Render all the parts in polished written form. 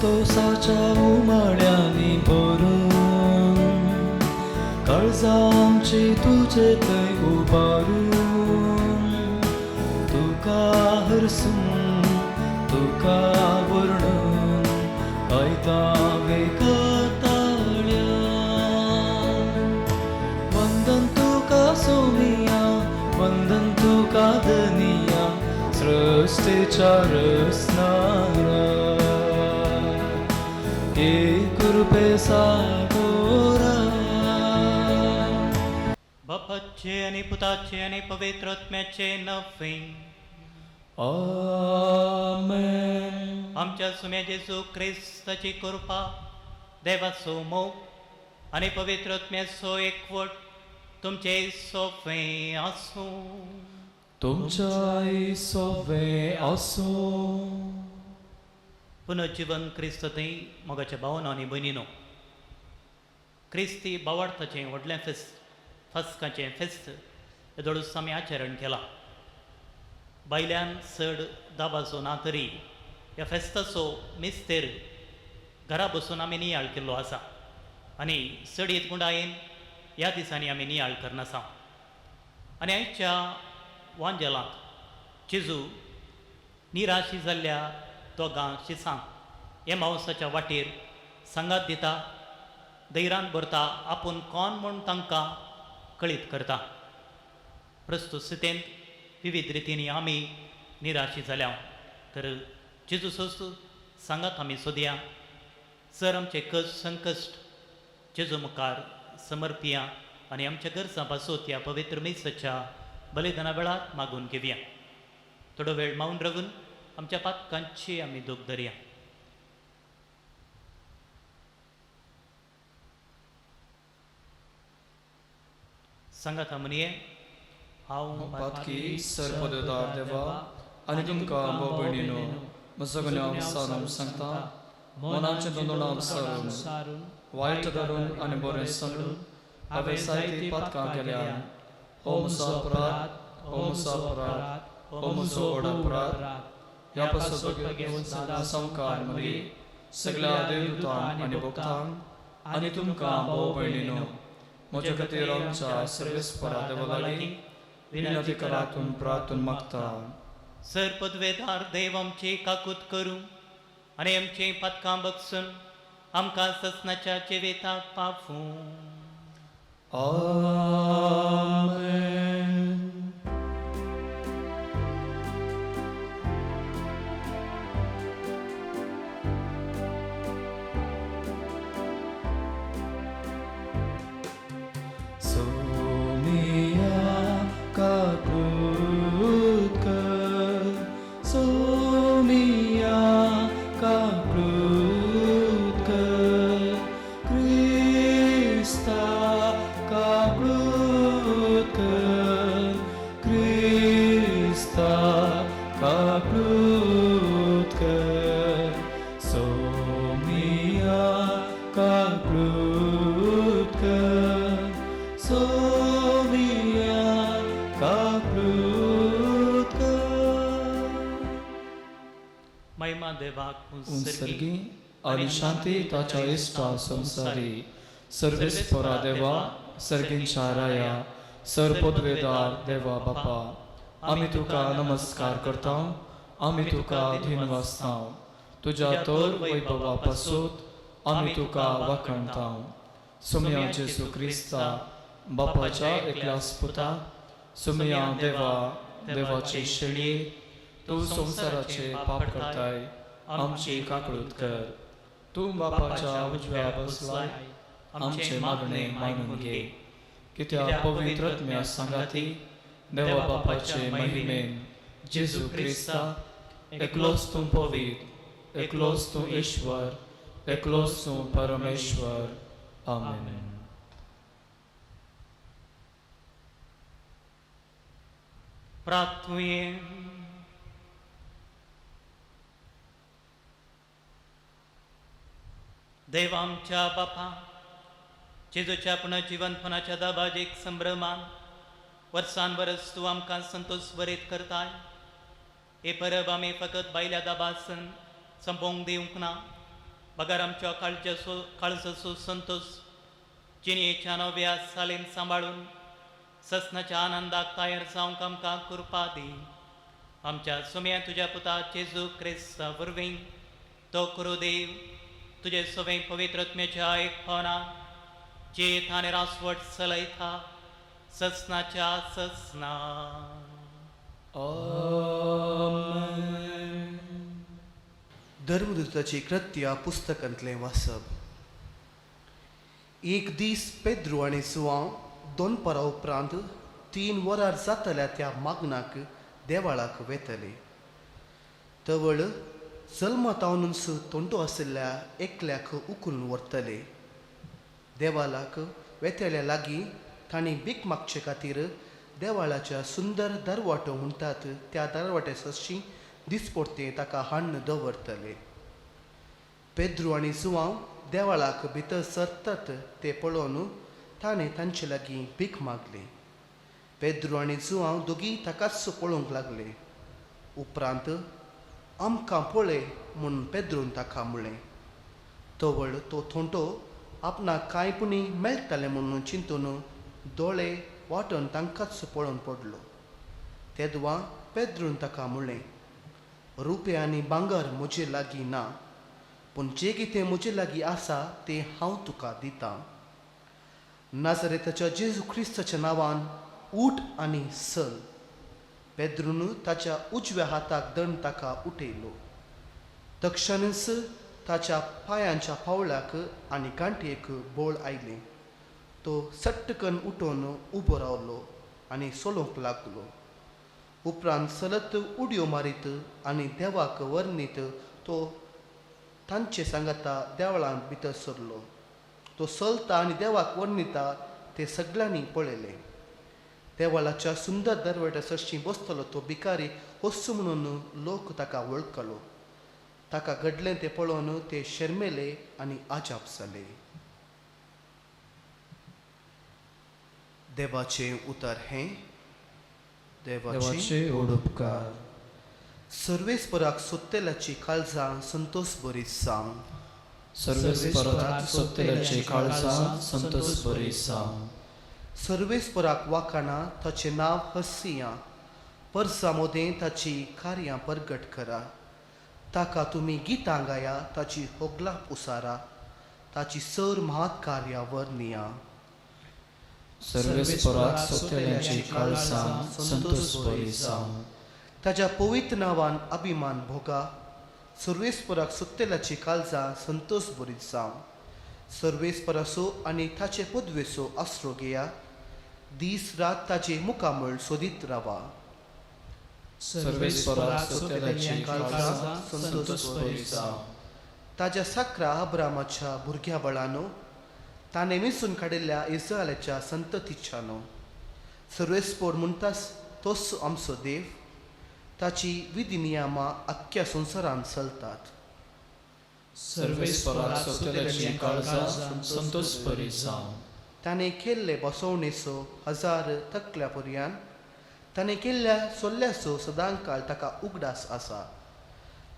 तोसाच्या उमाळ्यांनी भरून काळजा आमची तुझे थंय उबारून तुका हरसून तुका वर्णून कायदा वेगताळ्या वंदन तुका सोनिया वंदन तुका दनिया सृष्टीच्या रचणारा हे कृपे सागोरा बापाचे आणि पुताचे आणि पवित्र आत्म्याचे नवे आमेन. आमच्या सुम्या जेजू ख्रिस्ताची कृपा देवाचो मोग आणि पवित्र आत्म्याचो एकवट तुमचे सोफे आसू तुमच्याय सोवे असो. पुनर्जीवन क्रिस्त थंय मोगाच्या भावांनो आनी भयणीनो, क्रिस्ती भावार्थाचें व्हडलें फेस्त फस्काचें फेस्त हेदोळूस आमी आचरण केलां. बायल्यान चड दाबाचो ना तरी ह्या फेस्ताचो मिस्तेर घरा बसून आमी नियाळ केल्लो आसा आनी चडीत गुंडायेन ह्या दिसांनी आमी नियाळ करनासा. आनी आयच्या वांजेलांत जेजू निराशी जाल्ल्या दोगां शिसांक एमावसाच्या वाटेर सांगात दिता, धैर्यान भरता, आपूण कोण म्हूण तांकां कळीत करता. प्रस्तुत स्थितींत विविध रितींनी आमी निराशी जाल्या तर जेजू सांगात आमी सोदया. जर आमचे संकश्ट जेजू मुखार समर्पिया आनी आमच्या गरजां पासत ह्या पवित्र मेसाच्या बलिदाना वेळार मागून घेवया. थोडो वेळ मावन रावून आमच्या पातकांची आमी दूख धरया. सांगात म्हणये, हांव पातकी सरपददार देवा आनी तुमकां भाव भयणीनो सगळ्यांक सारून सांगता, मनाचें दोंदोडां सारून वायट धरून आनी बरें समजून हांवें जायतीं पातकां केल्यान हो म्हजो अपराध, हो म्हजो अपराध, हो म्हजो व्हड अपराध. ह्या पासत घेवन संवकार मदी सगळ्या देवदूतांक आनी भक्तांक आनी तुमकां भाव भयणीनो म्हजे खातीर आमच्या सर्वेस्परा देवा लागीं विनंती करातून प्रार्थून मागता. सर पदवेदार देव आमची काकूत करूं आनी आमची पातकां बगसून आमकां ससनाच्या जिविताक पावूं. आमेन. सोमिया काकृत कर, सोमिया काकृत कर, क्रिस्ता काकृत कर, क्रिस्ता काकृत कर, सोमिया काकृत कर, सोमिया काकृत कर. महिमा देवाक उंसर्गी आनी शांती ताच्या इश्टा संसारी सर्वेस्परा देवा सर्गींच्या राया सरपदवेदार देवा बापा, आमी तुका नमस्कार करता, आमी तुका धीन वाजता. तुज्या तोर वैभवा पासून आमी तुका वाखणता. सुमया जेजू क्रिस्ता बापाच्या एकल्याच पुता, सुमया देवा देवाचे शेळये, तूं संसाराचे पाप करताय आमची काकळूत कर. तूं बापाच्या उजव्या बसलाय, आमचे मागणे मानून घे. कित्याक पवित्र आत्म्या सांगाती देवा बापाचे महिमेन जेजू क्रिस्ता एकलोच तूं पवित्र, एकलोच तूं ईश्वर, एकलोच तूं परमेश्वर. आमेन. प्रार्थुये. देव आमच्या बापा, जेजूच्या पुनर्जीवनपणाच्या दाबाजीक संभ्रमान वर्सान वर्स तूं आमकां संतोष बरीत करताय. हे परब आमी फकत बायल्या दाबासन संपोवंक दिवंक ना, बगारामच्या काळजाचो संतोष जिणेच्या नव्या सालेन सांबाळून ससनाच्या आनंदाक तयार जावंक आमकां कृपा दी. आमच्या सुम्या तुज्या पुता जेजू क्रिस्ता वरवीं तो करू देव तुझे सवय पवित्रत्म्याच्या एक भावना जेथ आनी रासवट चलयता ससनाच्या ससना. धर्मदूताची कृत्या पुस्तकांतलें वाचप. एक दीस पेद्रू आनी सुवांव दोनपरां उपरांत 3 वरां जातल्या त्या मागनाक देवाळाक वेतले. तवळ जल्मतावनूच तोंडो आशिल्ल्या एकल्याक उखलून व्हरतले. देवाळाक वेतल्या लागीं तांणी भीक मागचे खातीर देवाळाच्या सुंदर दरवाटो म्हणटात त्या दरवाट्या सशी दिसपडटे ताका हाडून दवरतले. पेद्रू आनी सुवांव देवाळाक भितर सरतात ते पळोवन ताणें तांचे लागीं भीक मागली. पेद्रू आनी सुवांव दोगी ताकाच पळोवंक लागले. उपरांत आमकां पळय म्हूण पेद्रून ताका म्हळें. तवळ तो थोंटो आपणाक कांयपणी मेळटलें म्हणून चिंतून दोळे वाटून तांकांच पळोवन पडलो. तेदवां पेद्रून ताका म्हळें, रुपे आनी भांगर म्हजे लागीं ना, पूण जें कितें म्हजे लागीं आसा तें हांव तुका दितां. नाजरेताच्या जेजू क्रिस्ताच्या नांवान उठ आनी चल. पेद्रून ताच्या उजव्या हाताक दंड ताका उठयलो. तक्षणच ताच्या पांयांच्या पावलाक आनी गांठयेक बोळ आयलें. तो सट्टकन उठून उबो रावलो आनी चलोवंक लागलो. उपरांत चलत उडयो मारीत आनी देवाक वर्णीत तो तांचे सांगाता देवळांत भितर सरलो. तो चलता आनी देवाक वर्णिता ते सगळ्यांनी पळयलें. देवाळाच्या सुंदर दरवाट्या सरशी बसतलो तो भिकारी होस्सू म्हणून लोक ताका वळखलो. ताका घडलें तें पळोवन ते शर्मेले आनी आजाप जाले. देवाचें उतर हें. देवाचे ओडुपकार. सर्वेस्पराक सोत्तेल्याची काळजां संतोष बरी सांग. सर्वेस्पराक सोत्तेल्याची काळजां संतोष बरी सांग. सर्वेस्पराक वाखाणा ताचें नांव हस्सिया. परसा मोदें ताची कार्यां परगट करा. ताका तुमी गितां गाया, ताची होगलां उसारा, ताची सर महात कार्यां वर्णिया. सर्वेस्पराक सोत्तेल्याची काळजां संतोष बरी सांग. ताच्या पवित्र नांवान अभिमान भोगा. सर्वेस्पराक सोत्तेल्याची काळजां संतोष बरी सांग. सर्वेस्पराचो आनी ताचे पदवेचो आसरो घेया. दीस रात ताचे मुखामळ सोदीत रावा. सर्वेस्पराक सोत्तेल्याची काळजां संतोष बरी सांग. ताच्या साकरा अब्रामाच्या भुरग्या बळानो, ताणें मिसून काडिल्ल्या इस्रायलाच्या संततीच्यानो. सर्वेस्पर म्हणटास तोच आमचो देव. ताची विधी नियमां आख्ख्या संवसारांत चलतात. सर्वेस्पराक सोत्तेल्याची काळजां संतोष बरी सांग. ताणें केल्ले बसवणेचो 1000 तकल्या पर्यंत. ताणें केल्ल्या सोल्ल्याचो सदांकाळ ताका उगडास आसा.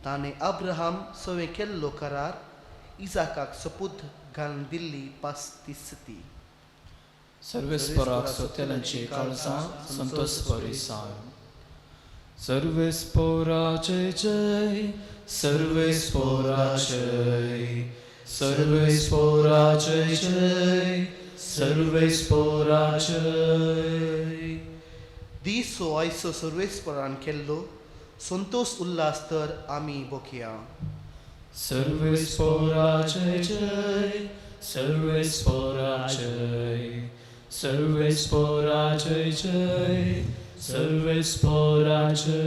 ताणें अब्राहाम सवें केल्लो करार इजाकाक सपूत घालून दिल्ली 35. सर्वेस्पराक सोत्तेल्याची काळजां संतोष बरी सांग. सर्वेस्पराचे जय, सर्वेस्पराचे सर्वेस्पराचे जय, सर्वेस्पराचे. दीस हो आयचो सर्वेस्परान केल्लो संतोष उल्हास तर आमी भोगया. सर्वेस्पराचे जय, सर्वेस्पराचे सर्वेस्पराचे जय, सर्वेस्पराचे.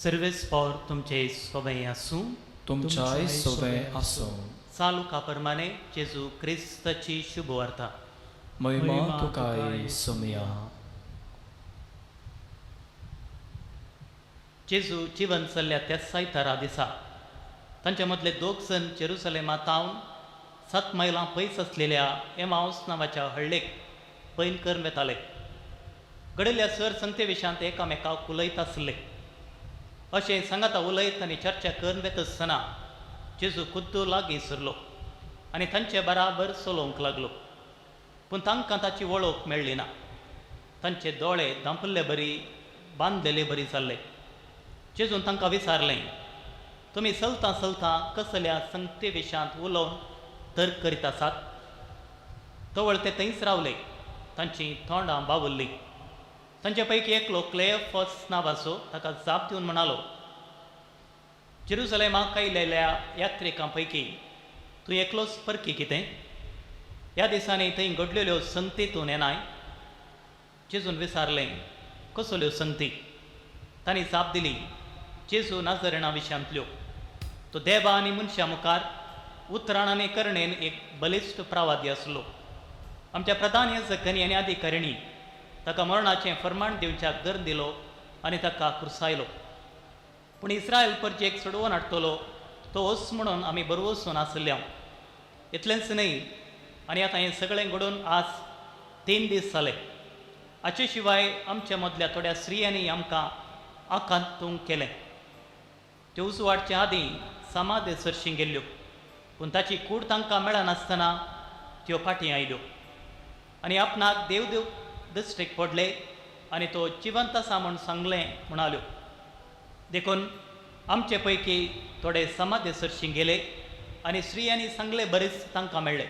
सर्वेस्पर तुमचे सोबय आसूं. तुमच्याय सोबे आसूं. चालू प्रमाणे जेजू क्रिस्ताची शुभ वार्ता. महिमा तुकाय सुमया. जेजू जिवन चल्ल्या त्या सायतारा दिसा तांचे मदले 2 जण जेरुसलेमांत तावन 7 मैलां पयस आसलेल्या एमाउस नांवाच्या हळ्ळेक पैन करून वेताले. घडिल्ल्या सर संगते विशांत एकामेकाक उलयत आसले. अशें सांगाता उलयत आनी चर्चा करून वेत आसतना जेजू खुद्दू लागीं सरलो आनी तांचे बराबर चलोवंक लागलो. पूण तांकां ताची वळख मेळ्ळी ना. तांचे दोळे धांपल्ले बरी बांदलेले बरी जाल्ले. जेजून तांकां विचारलें, तुमी चलतां चलतां कसल्या संगते विशांत उलोवन तर्क करीत आसात? तवळ ते थंयच रावले. तांची तोंडां बावल्लीं. तांचे पैकी एकलो क्लेयफस नांवाचो ताका जाप दिवन म्हणालो, जेरुसलेमाक आयिल्ल्या यात्रिकां पैकी तूं एकलोच परकी कितें? ह्या दिसांनी थंय घडलेल्यो संगती तूं नेनाय? जेजून विचारलें, कसल्यो संगती? तांणी जाप दिली, जेजू नाजरेणा विशयांतल्यो. तो देवा आनी मनशां मुखार उतराण आनी करणेन एक बलिश्ट प्रवादी आसलो. आमच्या प्रधान याजकांनी आनी अधिकाऱ्यांनी ताका मरणाचें फर्माण दिवच्या दर दिलो आनी ताका क्रुसायलो. पूण इस्रायल परजेक सोडवून हाडटलो तो वच म्हणून आमी बरवसून आसल्या. इतलेंच न्हय, आनी आतां हें सगळें घडून आज 3 दीस जाले. हाचे शिवाय आमच्या मदल्या थोड्या स्त्रियांनी आमकां आकांतूंक केलें. त्यो उजवाडच्या आदीं समाधी सरशीं गेल्ल्यो, पूण ताची कूड तांकां मेळनासतना त्यो फाटीं आयल्यो आनी आपणाक देव देव दिश्टेक पडले आनी तो जिवंत आसा म्हूण सांगलें म्हणाल्यो. देखून आमचे पैकी थोडे समाधी सरशीं गेले आनी स्त्रियांनी सांगले बरेच तांकां मेळ्ळे,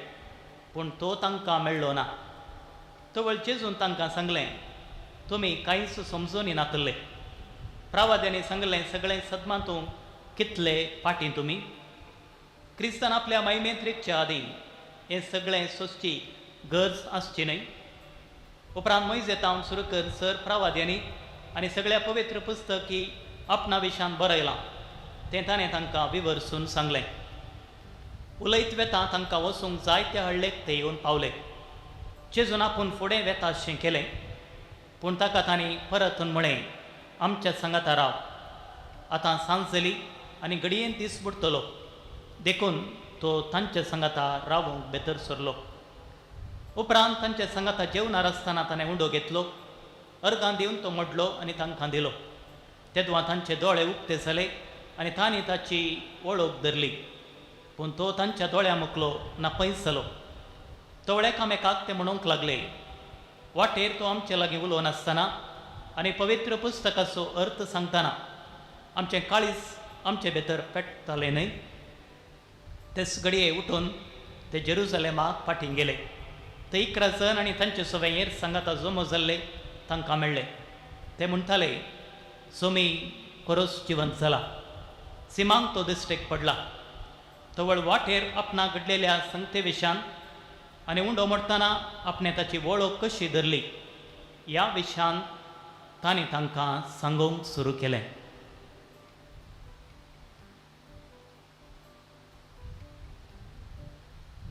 पूण तो तांकां मेळ्ळो ना. तवळ जेजून तांकां सांगलें, तुमी कांयच समजून नातले. प्रवाद्यांनी सांगलें, सगळें सदमातूंक कितले फाटीं तुमी? क्रिस्तान आपल्या मैमेत्रीकच्या आदीं हें सगळें सोंसची गरज आसची न्हय. उपरांत मोइजेतावन सुरू कर सर प्रवाद्यांनी आनी सगळ्या पवित्र पुस्तकी आपणा विशयान बरयलां तें ताणें तांकां विवरसून सांगलें. उलयत वेतां तांकां वचूंक जायत्या हळ्ळेक ते येवन पावले. जेजून आपूण फुडें वेता अशें केलें, पूण ताका तांणी परतून म्हळें, आमच्या सांगाता राव. आतां सांज जाली आनी घडयेन दीस बुडटलो. देखून तो तांच्या सांगाता रावूंक भितर सरलो. उपरांत तांच्या सांगाता जेवणार आसतना ताणें उंडो घेतलो. अर्गां दिवन तो मोडलो आनी तांकां दिलो. तेदवां तांचे दोळे उक्ते जाले आनी तांणी ताची वळख धरली. पूण तो तांच्या दोळ्या मुखलो ना पयस जालो. तवळे एकामेकाक ते म्हणूंक लागले, वाटेर तो आमचे लागीं उलोवन आसतना आनी पवित्र पुस्तकाचो अर्थ सांगतना आमचें काळीज आमचे भितर पेट्टतालें न्हय? तेच घडये उठून ते जेरुसलेमाक फाटीं गेले. ते 11 जण आनी तांचे सवयेर सांगाता जमो जाल्ले तांकां मेळ्ळे. ते म्हणटाले, सोमी खरोच जिवंत जाला. सिमांक तो दिश्टेक पडला. तवळ वाटेर आपणाक घडलेल्या संगते विशयान आनी उंडो मोडटना आपणें ताची वळख कशी धरली ह्या विशयान तांणी तांकां सांगूंक सुरू केलें.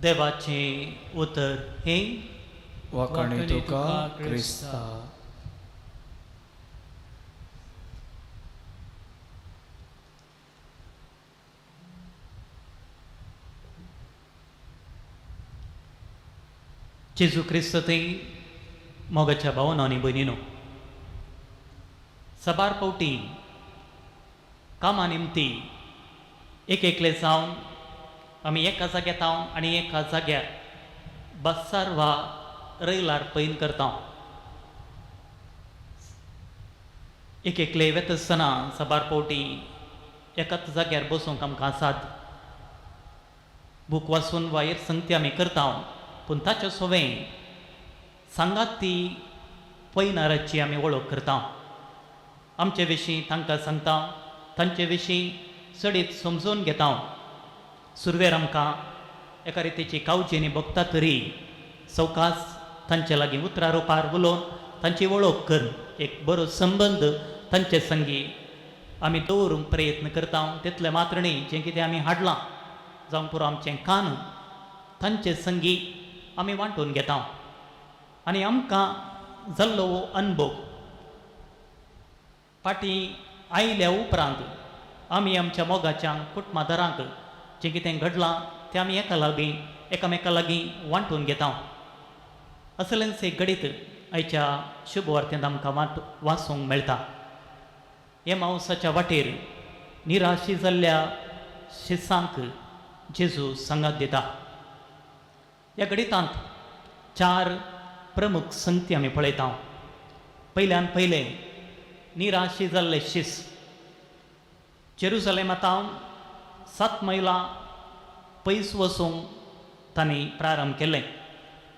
देवाचें उतर हें वाखाणी तुका क्रिस्ता. जेजू क्रिस्त थंय मोगाच्या भावांनो आनी भयणीनो, सबार पावटी कामा निमती एक एकले जावन आमी एका जाग्यार येतां आनी एका जाग्यार बसार वा रैलार पैन करता. एक एकले वेता आसतना सबार पावटी एकाच जाग्यार बसूंक आमकां आसात. बूक वाचून वा हेर संगती आमी करता, पूण ताचे सोवें सांगात ती पैनाराची आमी वळख करता. आमचे विशीं तांकां सांगता, तांचे विशीं चडीत समजून घेता. सुरवेर आमकां एका रितीची कावजी आनी भोगता तरी सवकास तांचे लागीं उतरां रुपार उलोवन तांची वळख कर एक बरो संबंद तांचे संगी आमी दवरूंक प्रयत्न करता. तितले मात्र न्ही, जें कितें आमी हाडलां जावं पुरो आमचें कान तांचे संगी आमी वांटून घेता. आनी आमकां जाल्लो हो अनुभव फाटीं आयल्या उपरांत आमी आमच्या मोगाच्या कुटुंबादारांक जें कितें घडलां तें आमी एकामेका लागीं वांटून घेता. असलेंच एक घडीत आयच्या शुभवार्तेंत आमकां वाचूंक मेळटा. एमाउसाच्या वाटेर निराशी जाल्ल्या शिसांक जेजू सांगात दिता. ह्या गणितांत 4 प्रमुख संगती आमी पळयता. पयल्यान पयले निराशी जाल्ले शीस. जेरुसलेमांत 7 मैलां पयस वचूंक तांणी प्रारंभ केल्लें.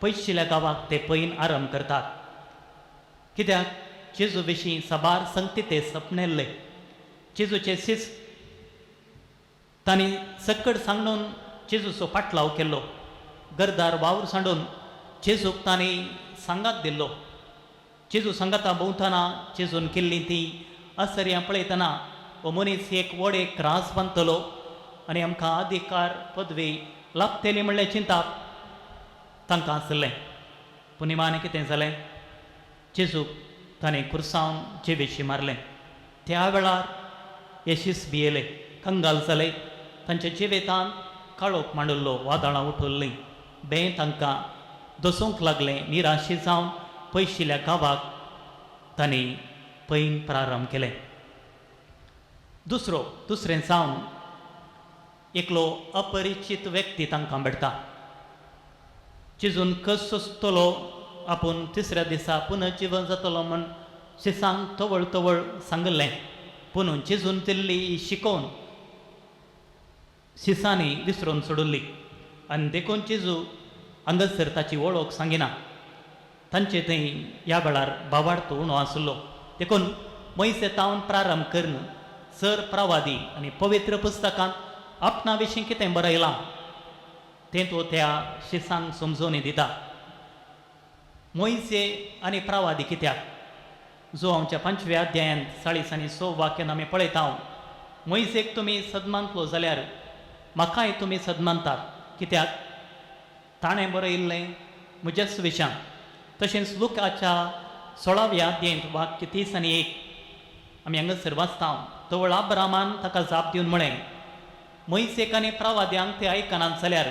पयशिल्ल्या गांवाक ते पयन आरंभ करतात. कित्याक जेजू विशीं साबार संगती ते सपनेल्ले. जेजूचे शीस तांणी सकड सांगून जेजूचो पाटलाव केल्लो. गरदार वावर सांडून जेजूक तांणी सांगात दिल्लो. जेजू सांगाता भोंवतना जेजून केल्ली ती आश्चर्यां पळयतना हो मनीस एक व्हडेक रास बांदतलो आनी आमकां अधिकार पदवी लाभतली म्हणलें चिंताप तांकां आसलें. पूण निमाणें कितें जालें? जेजूक ताणें खुर्सावन जिवेशी मारलें. त्या वेळार येशीस भियेले, कंगाल जाले. तांच्या जिवेतान काळोख मांडुल्लो, वादळां उठुल्लीं. तांकां दसूंक लागलें. निराशी जावन पयशिल्ल्या गांवाक तांणी पयन प्रारंभ केलें. दुसरें जावन एकलो अपरिचीत व्यक्ती तांकां भेटता. जेजून कस सोंसतलो, आपूण तिसऱ्या दिसा पुनर्जीवन जातलो म्हण शिसांक तवळ तवळ सांगलें. पूण जेजून दिल्ली शिकोवन शिसांनी विसरून सोडुल्ली. आनी देखून जेजू हांगासर ताची वळख सांगिना. तांचे थंय ह्या वेळार भावार्थ उणो आसलो. देखून मोइसेतावन प्रारंभ करून सर प्रवादी आनी पवित्र पुस्तकांत आपणा विशीं कितें बरयलां तें तो त्या शिसांक समजोवन दिता. मोइसे आनी प्रवादी कित्याक? जो आमच्या 5व्या अध्यायांत 40 आनी 6 वाक्यान आमी पळयता. मोइसेक तुमी सदमानतलो जाल्यार म्हाकाय तुमी सदमानतात. कित्याक ताणें बरयल्लें म्हज्याच विशां. तशेंच लुकाच्या 16व्या अध्यायांत वाक्य 30 आनी 1 आमी हांगासर वाचता. तवळ अब्रामान ताका जाप दिवन म्हळें, मोइसेक आनी प्रवाद्यांक ते आयकनात जाल्यार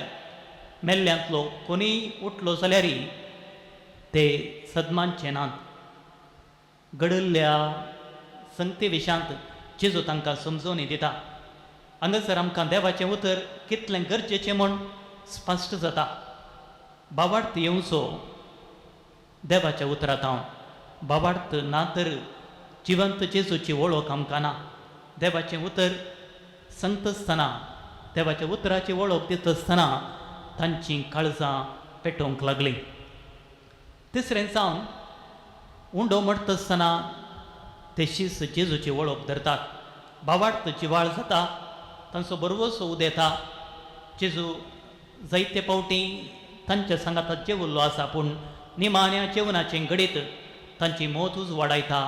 मेल्ल्यांतलो कोणीय उठलो जाल्यारय ते सदमानचे नात. घडल्ल्या संगते विशांत जेजू तांकां समजोवन दिता. हांगासर आमकां देवाचें उतर कितलें गरजेचें म्हूण स्पश्ट जाता. भावार्थ येवचो देवाच्या उतरांत हांव. भावार्थ ना तर जिवंत जेजूची वळख आमकां ना. देवाचें उतर सांगता आसतना, देवाच्या उतराची वळख दिता आसतना तांची काळजां पेटोवंक लागलीं. तिसरें जावन उंडो मरता आसतना ते शीस जेजूची वळख धरतात. भावार्थ जिवाळ जाता, तांचो बरवसो उदेता. जेजू जायते फावटी तांच्या सांगाताक जेवल्लो आसा, पूण निमाण्या जेवणाचें घडीत तांची मोत वाडयता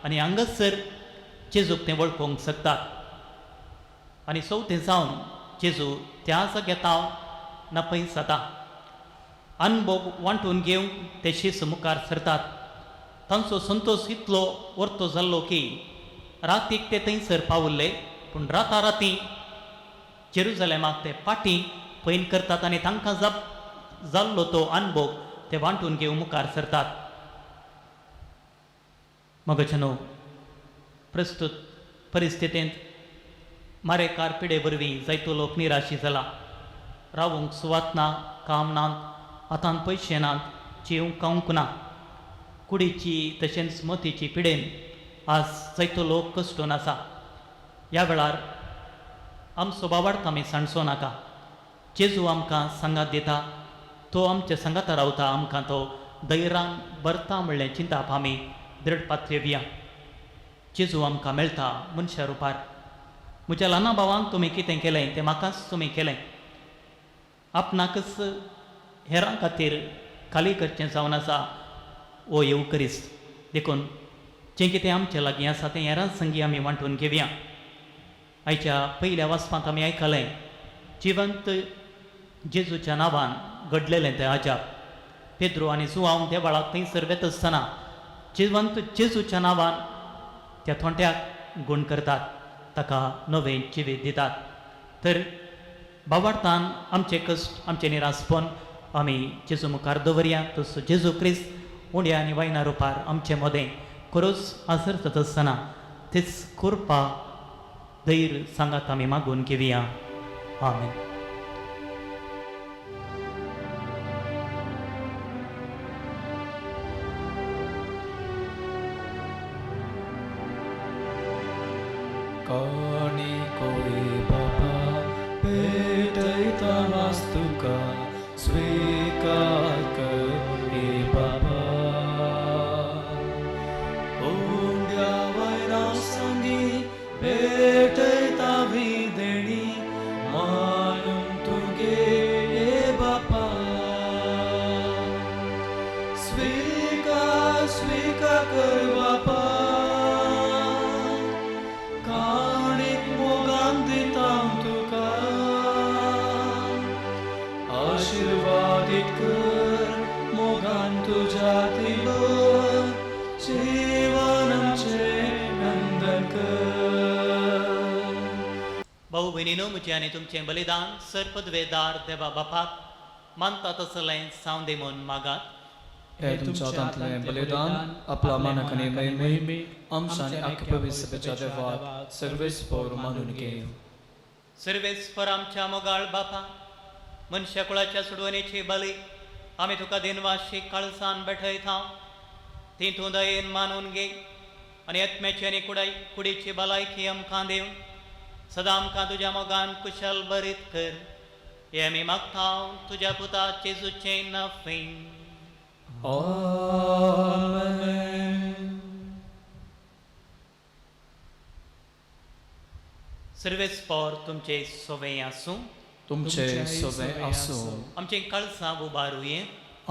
आनी हांगासर जेजूक ते वळखूंक शकतात. आनी चवथें जावन जेजू त्या जाग्यात नापयस जाता. अनुभव वांटून घेवंक ते शीस मुखार सरतात. तांचो संतोश इतलो वर्तो जाल्लो की रातीक ते थंयसर पावल्ले, पूण राता राती जेरुसलेमाक ते फाटीं पयन करतात आनी तांकां जाल्लो तो अनुभव ते वांटून घेवंक मुखार सरतात. मगचनो प्रस्तुत परिस्थितींत मारेकार पिडे वरवीं जायतो लोक निराशी जाला. रावूंक सुवात ना, काम नात, हातांत पयशे नात, जेवंक खावंक ना. कुडीची तशेंच मोतीची पिडेन आज जायतो लोक कश्टून आसा. ह्या वेळार आमचो भावार्थ आमी सांडचो नाका. जेजू आमकां सांगात दिता, तो आमच्या सांगाता रावता. आमकां तो धैर्यान भरता म्हणलें चिंताप आमी दृढपात येवया. जेजू आमकां मेळटा मनशा रुपार. म्हज्या ल्हान भावांक तुमी कितें केलें तें म्हाकाच तुमी केलें. आपणाकच हेरां खातीर खाली करचें जावन आसा वो येवकरीस. देखून जें कितें आमचे लागीं आसा तें हेरां संगी आमी वांटून घेवया. आयच्या पयल्या वाचपांत आमी आयकलें जिवंत जेजूच्या नांवान घडलेलें तें अजाप. पेद्रो आनी जुआंव देवाळाक थंयसर वेता आसतना जिवंत जेजूच्या नांवान त्या थोंट्याक गूण करतात, ताका नवें जिवीत दितात. तर भावार्थान आमचे कश्ट, आमचे निरासपण आमी जेजू मुखार दवरया. तसो जेजू क्रिस्त उंड्या आनी वायना रुपार आमचे मदें खरोच आसर जाता आसतना तीच कृपा धैर्य सांगात आमी मागून घेवया. आमेन. कोई बाबा भेटैता वास्तुका स्वीकार कर हे बाबा ओंड्या वैरासंगी भेटैता विदेणी मानून तुगे हे बापा स्वीकार कर बापा काणीक मोगान दिता तुका आशीर्वादित कर मोगान तुझ्या दिवर जीवनाचे नंदन कर भाऊ भयणीनो म्हजें आनी तुमचें बलिदान सरपदवेदार देवा बापाक मानता तसलें सावंदे म्हूण मागात हे तुमच्या हातांतलें बलिदान आपल्या मनाक आनी महिमे आमच्या आनी आख्या पवित्र सभेच्या देवाक सर्वेस्पर मानून घेव सर्वेस्पर आमच्या मोगाळ बापा मनशा कुळाच्या सुडवणेची बली आमी तुका दिनवाशी काळसान बैठयता ती तूं दयेन मानून घे आनी आत्म्याची आनी कुडीची भलायकी आमकां दिवन सदां आमकां तुज्या मोगान कुशल बरीत कर हे आमी मागता तुज्या पुता जेजूचें नफें आमेन सर्वेस्पर तुमचे सोवें आसूं तुमचे सोबे आसूं आमचें काळसां उबारुये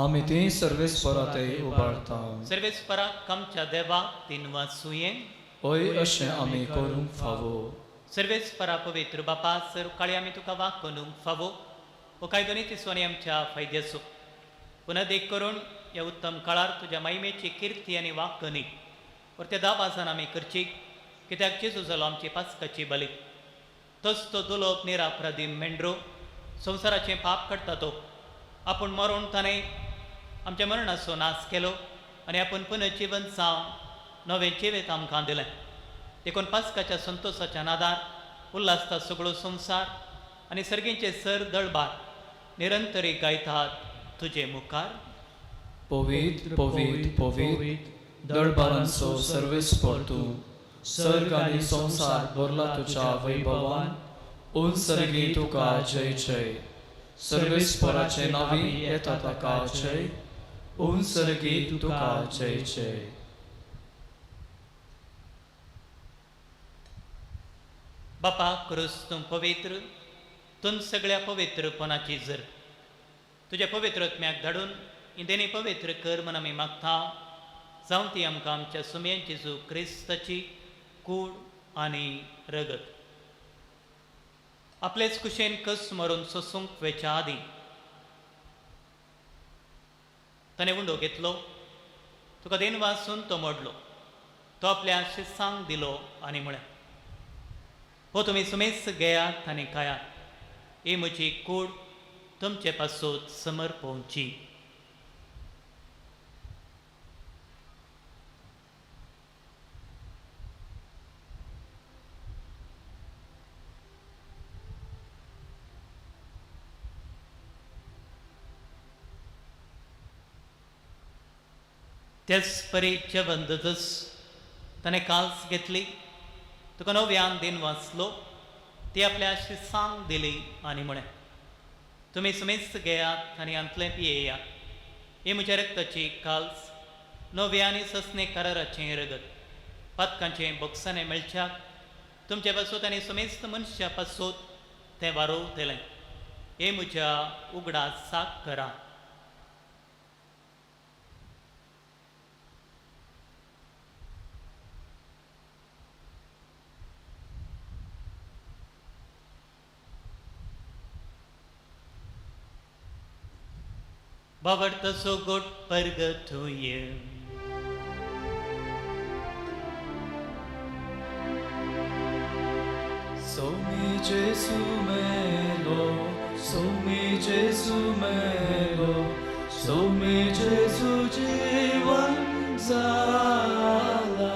आमी ती सर्वेस्परातय उबारता सर्वेस्पराक आमच्या देवाक दिनवासुये होय अशें आमी करूंक फावो सर्वेस्परा पवित्र बापा सर काळी आमी तुका वाकूंक फावो हो काय दोनी तिसवानी आमच्या फायद्याचो पुन्हा देख करून ह्या उत्तम काळार तुज्या महिमेची किर्ती आनी वाकणी वर त्या दाबासान आमी करची कित्याक जेजू जालो आमची पास्काची बली तोच तो दुलोप निरापराधी मेंढरो संवसाराचें पाप करता तो आपूण मरून ताणें आमच्या मरणाचो नाश केलो आनी आपूण पुनः जिवन जावन नवें जिवेत आमकां दिलें देखून पास्काच्या संतोशाच्या नादार उल्हासता सगळो संवसार आनी सर्गींचे सर दळबार निरंतरी गायतात तुजे मुखार पवित्र पवित्र पवित्र दळबारांचो सर्वेस्पर तूं सर्ग आनी संसार भरला तुज्या वैभवान उंचरगी तुका जय जय सर्वेस्पराचे नावी येता ताका जय उंचरगी तुका जय जय बापा क्रूस तूं पवित्र तूं सगळ्या पवित्रपणाची जर तुज्या पवित्रत्म्याक धाडून इंदेनी पवित्र कर म्हण आमी मागता जावं ती आमकां आमच्या सुमयेन जेजू क्रिस्ताची कूड आनी रगत आपलेच कुशेन कस मरून सोसूंक वेच्या आदीं ताणें उंडो घेतलो तुका देन वाचून तो मोडलो तो आपल्या शिसांक दिलो आनी म्हळें हो तुमी सुमेस घेयात आनी खायात ही म्हजी कूड तुमचे पासून समर्पोवची तेच परी जेवण दतच ताणें काल्स घेतली तुका नव्यान दिन वाचलो ती आपल्या शिसांक दिली आनी म्हळें तुमी सुमेस्त घेयात आनी अंतलें पियेयात ही म्हज्या रक्ताची काल्स नव्या आनी ससणे कराराचें रगत पातकांचें बॉक्सांनी मेळच्याक तुमचे पासून आनी सुमेस्त मनशा पासून तें वारोवतलें हे म्हज्या उगडा साक करा बावडता सो गोट परगतोय सोमी जेसू मेलो सोमी जेसू मेलो सोमी जेसू जीवन जाला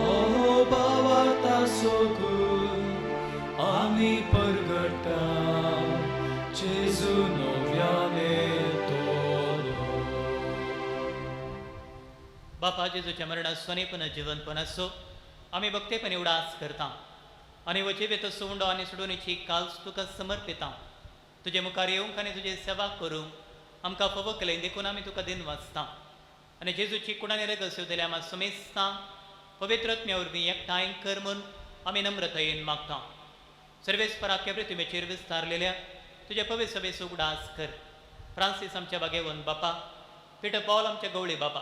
ओ बावडता सो गोट आमी परगटा जेसू नव्याने बापा जेजूच्या मरणात सोनेपण जीवनपण असो आम्ही भक्तेपणे उडास करता आनी वचे वेत सुंडो आनी सोडूनीची काल्स तुका समर्पित हांव तुजे मुखार येवंक आनी तुजे सेवा करूंक आमकां फावो केलें देखून आमी तुका दिन वाचता आनी जेजूची कुडानी रगस्यो दिल्या आमी सुमेस्तां पवित्रत्म्या वरवीं एकठांय कर म्हूण आमी नम्रतायेन मागता सर्वेस्पराख्या पृथ्वीचेर विस्तारलेल्या तुज्या पवित्र सभेस उगडास कर फ्रांसीस आमच्या बागेवन बापा पिटर पॉल आमच्या गवळी बापा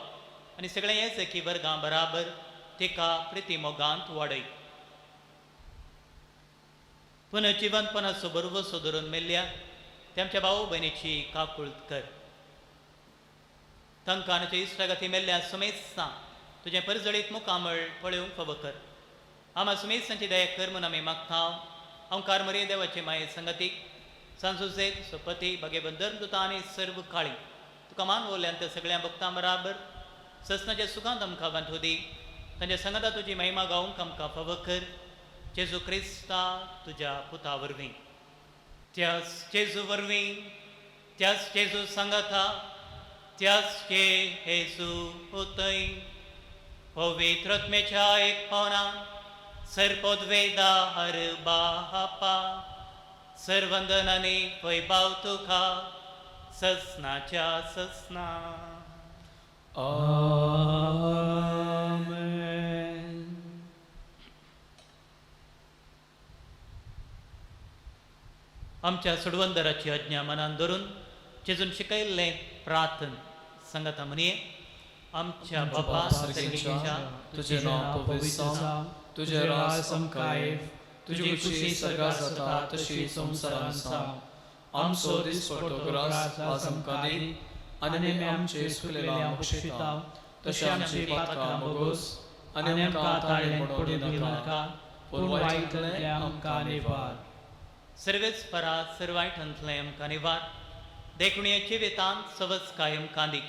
आनी सगळें हें सखी वर्गां बराबर तिका प्रिती मोगांत वाडय पुनर्जिवंतपणाचो बरोबर सोदरून मेल्ल्या तेमच्या भाऊ भयणीची काकुळट कर तांकां आनी इश्टागती मेल्ल्या सुमेस्तां तुजें परजळीत मुखामळ पळोवंक फावो कर आमा सुमेसांची दया कर म्हूण आमी मागता हांव कारमरी देवाचे माये संगतीक सांसुजेत सुपती भगेबंदर दुता आनी सर्व काळी तुका मान वोल्ल्यान त्या सगळ्या भक्तां बराबर ससनाच्या सुखांत आमकां बांधू दी तांच्या संगता तुजी महिमा गावंक आमकां फावो कर जेजू क्रिस्ता तुज्या पुता वरवीं त्याच जेजू वरवीं त्याच जेजू संगता त्याच जेजू पुतय पवित्रत्मेच्या एक पावनान सर्पोद्वेदार बापा सर्वंदनाने वैभाव तुका ससनाच्या ससना आमेन. आमच्या सुडवंदराची आज्ञा मनान धरून जेजून शिकयल्लें प्रार्थन संगता म्हणये आमच्या बापा सर्गेच्या तुझे नाव पवित्र जावं तुझे राज आमकां तुझी खुशी सर्गार जाता तशी संवसारांत जावं आमचो दिसपट्टो ग्रास आज आमकां दी आनी आमी आमचे सुकलेल्या बक्षिता तशें आमची पातकां मोगोस आनी आमकां ताळें पडूं दिनाका पूण वायटले आमकां निवार सर्वेच परा सर्वायठांतलें आमकां निवार देखुणयेचे वेतांत सवस कायम कांदी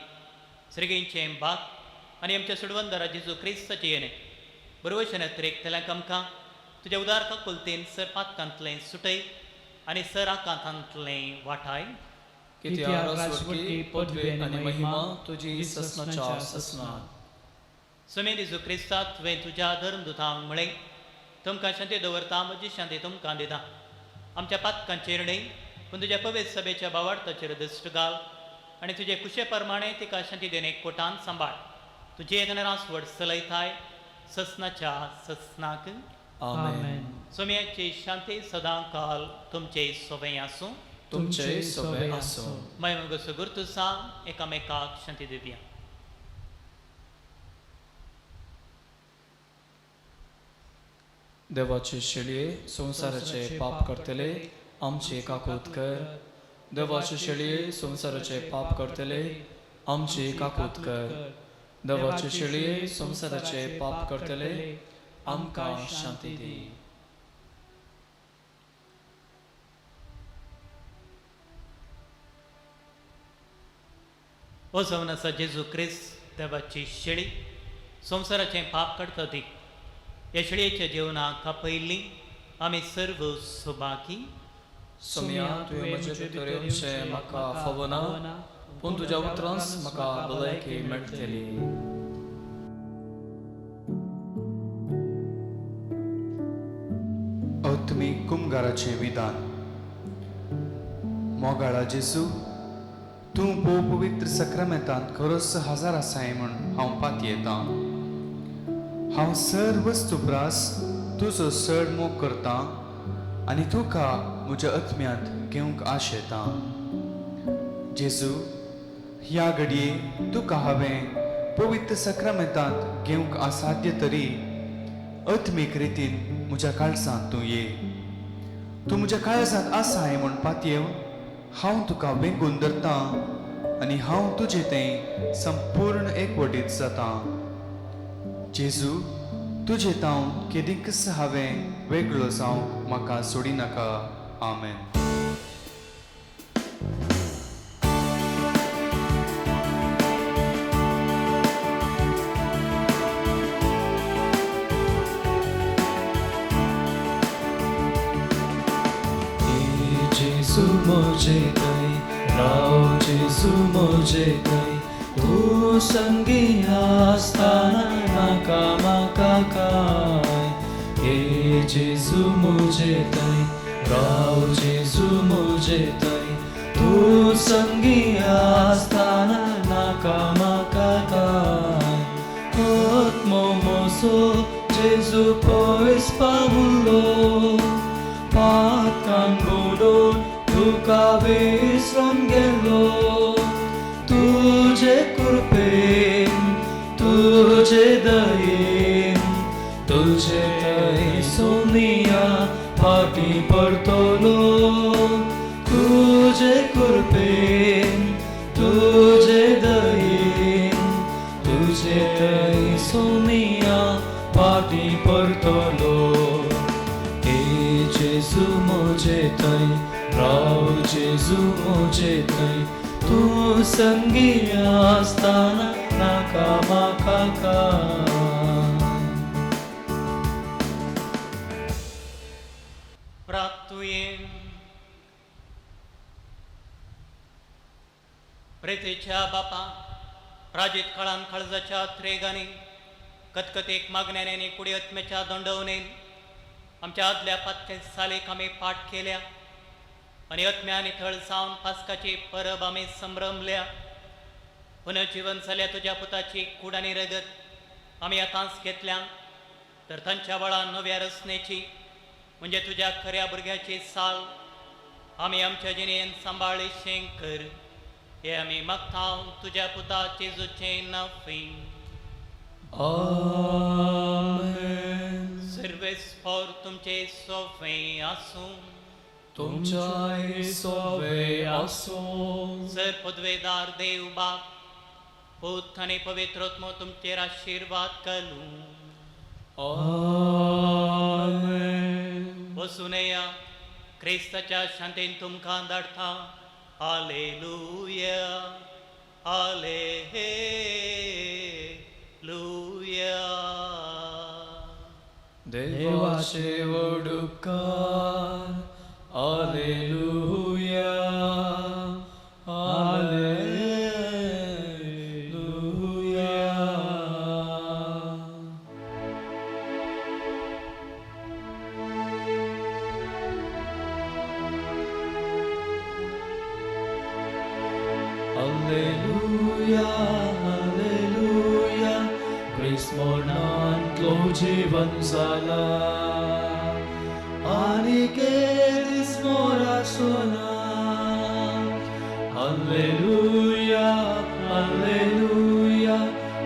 सर्गेंचें बाग आनी आमच्या सुडवंदरा जेजू क्रिस्ताचे येणे बरोवशें नत्रेक आमकां तुज्या उदार काकुलतेन सर पातकांतलें सुटय आनी सर आकांतांतलें वाटाय कित्याक राजवटी पदवी आनी महिमा तुजी ससनाच्या ससनांत सुमे जेजू क्रिस्ता तुवें तुज्या धर्मदुतांक म्हळें तुमकां शांती दवरता म्हजी शांती तुमकां दिता आमच्या पातकांचेर न्हय पूण तुज्या पवित्र सभेच्या भावार्थाचेर दृश्ट घाल आनी तुजे कुशे प्रमाणे तिका शांती देणे कोटान सांबाळ तुजे एकनेरास व्हड चलयताय ससनाच्या ससनाक आमेन. सुम्याची शांती सदां काल तुमचे सोबे आसूं तुमचे सोबे आसूं मैमगो गुर्तुसा एकामेकाक शांती दिवया देवाचे शेळये संवसाराचे पाप करतले आमचे काकूत कर देवाचे शेळये संवसाराचे पाप करतले आमचे काकूत कर देवाचे शेळये संवसाराचे पाप करतले आमकां शांती दी हो जावन आसा जेजू क्रिस्त देवाची शेळी संवसाराचें पाप करता ती ह्या शेळयेच्या जेवणाक आपयल्ली आमी सर्व सुभागी सोम्या तुवें म्हजे भितर येवचें म्हाका फावो ना पूण तुज्या उतरांस म्हाका भलायकी मेळटली आत्मीक कुमगाराचें विधान मोगाळा जेजू तूं भोव पवित्र सक्रामेंतांत खरोच हजार आसाय म्हूण हांव पात येतां हांव सर वस्तुप्रास तुजो चड मोग करतां आनी तुका म्हज्या आत्म्यांत घेवंक आशेतां जेजू ह्या घडये तुका हांवें पवित्र सक्रामेंतांत घेवंक असाध्य तरी आत्मीक रितीन म्हज्या काळजांत तूं ये तूं म्हज्या काळजांत आसाय म्हूण पातयेवन हांव तुका वेंगून धरतां आनी हांव तुजें तें संपूर्ण एकवटीत जातां जेजू तुजें तावन केदींकच हांवें वेगळो जावंक म्हाका सोडिनाका आमेन. जेजू म्हजे थंय राव जेजू म्हजे थंय तूं संगी आसतना म्हाका काय हे जेजू मुझे तै राव जेजू मुझे तै तू संगी आसताना नाका म्हाका काय आत्मो मोसो जेजू पयस पावलो पातकान बुडोवन तुका विसरून गेलो तुझे कृपेन तुझे दयेन तुझे थंयसुनिया फाटी परतलो तुझे कृपेन तुझे दयेन तुझे थंयसुनिया फाटी परतलो हे जेजू मुझे थंय राव जेजू मुझे थंय तू संगी आसताना नाका म्हाका काय प्रार्थुयेन प्रेतेच्या बापा प्राजीत काळान काळजाच्या त्रेगांनी कतकतेक मागण्याने आणि कुडी आत्म्याच्या दंडवणेन आमच्या आदल्या पातके सालेक आमी पाठ केल्या आणि आत्म्यानी थळ सावन पास्काची परब आमी संभ्रमल्या पुनर्जीवन जाल्या तुझ्या पुताची कूड आनी रगत आमी आतांच घेतल्या तर तांच्या वेळा नव्या रचनेची म्हणजे तुझ्या खऱ्या भुरग्याची साल आमी आमच्या जिणेन सांबाळीशें कर हे आमी मागता तुझ्या पुता जेजूचे नांवी आमेन सर्वेस्पर तुमचे सोफे आसूं तुमच्या सोवे आसो सर पदवेदार देव बाप पुत आनी पवित्रोत्म तुमचेर आशीर्वाद घालूं आमेन बसून या क्रिस्ताच्या शांतीन तुमकां धाडटा हालेलुया हालेलुया देवाचे व्हड उपकार हालेलुया Alleluia, Alleluia, Christmornantlo जीवन जाला आणि केलीस मोरा सोना Alleluia, Alleluia,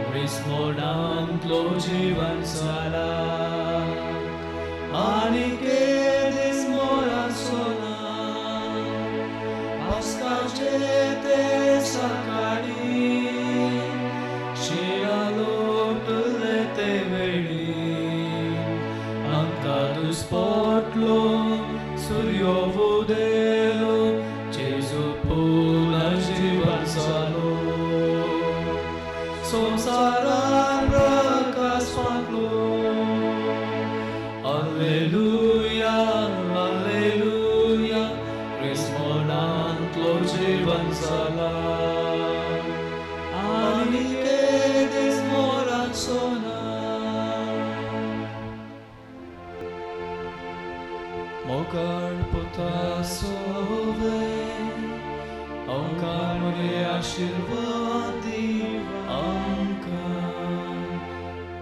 Christmornantlo जीवन जाला आणि केलीस मोरा सोना Paskaचे ते सकाळी शिळा लोटले ते वेळी आमकां दुस्पटलो सूर्यो उदेलो जेजू पुनर्जीवन जालो संवसारान प्रकाश पावलो Alleluia, Alleluia, Christmornantlo जीवन जाला आणि केलीस मोरा सोना मोगाळ पुता सोवे आमकां मरे आशीर्वाद दिवं आमकां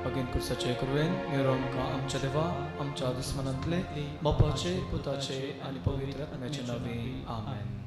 अगेन कुर्साचे कुरवेन मेरो आमकां आमच्या देवा आमच्या दुस्मनांतले बापाचे पुताचे आनी पवित्र आत्म्याचे नांवे आमेन